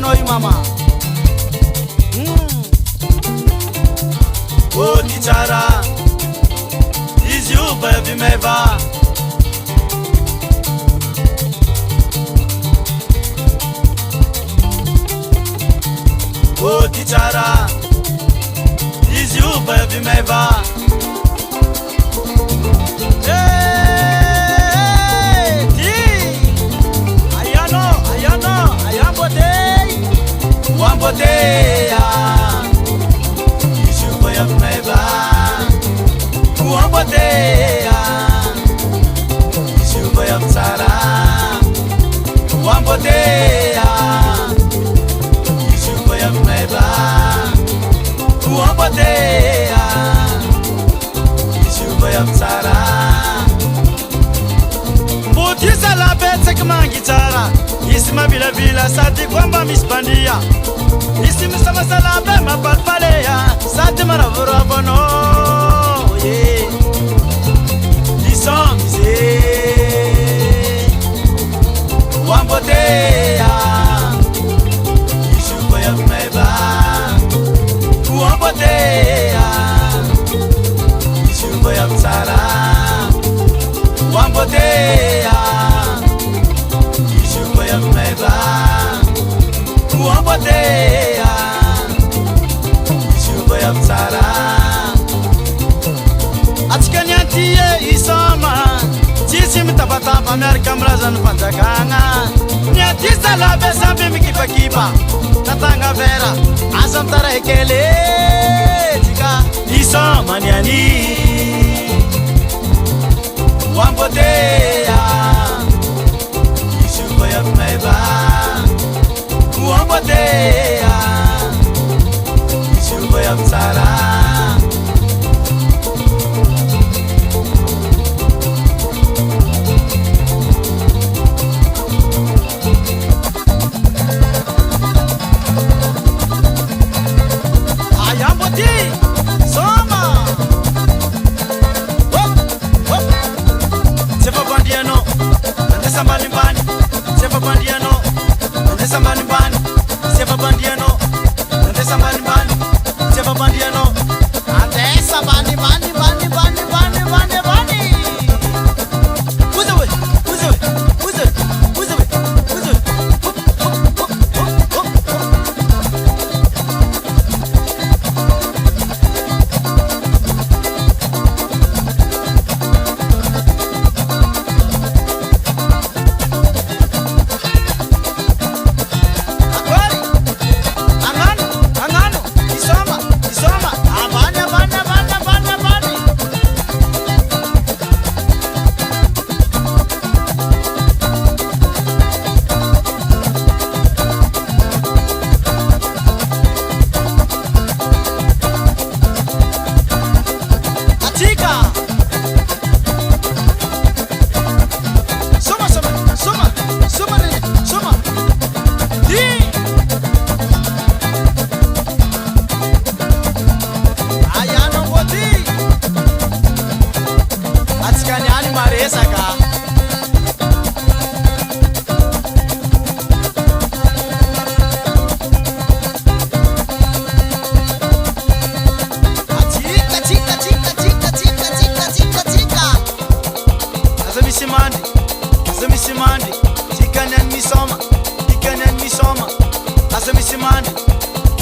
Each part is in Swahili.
noi mama. Oh tichara izi uba vimeva. Oh tichara izi uba vimeva. Wambotea Ishuba ya vimeva. Wambotea Ishuba ya msara. Wambotea Ishuba ya vimeva. Wambotea Ishuba ya msara. Mbutisa la bete kama ngitara. Isima vila vila sati kwamba mispandia. Isima sama salabe mapalpalea. Sati maravura bono. Yeah. Isongize Wambotea Ishuba ya vimeva. Wambotea Ishuba ya msara. Wambotea Ishuba ya vimeva. Wambotea Ishuba ya msara. Atikaniantie isoma Chisi mtabatamba Amerika mrazan panjakanga. Niatisa labe sambi mikipa kipa Tatanga vera Asam tara hekele Tika isoma niani. Wambotea Ishuba ya vimeva. Wambotea Ishuba ya msara.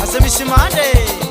Asemisimande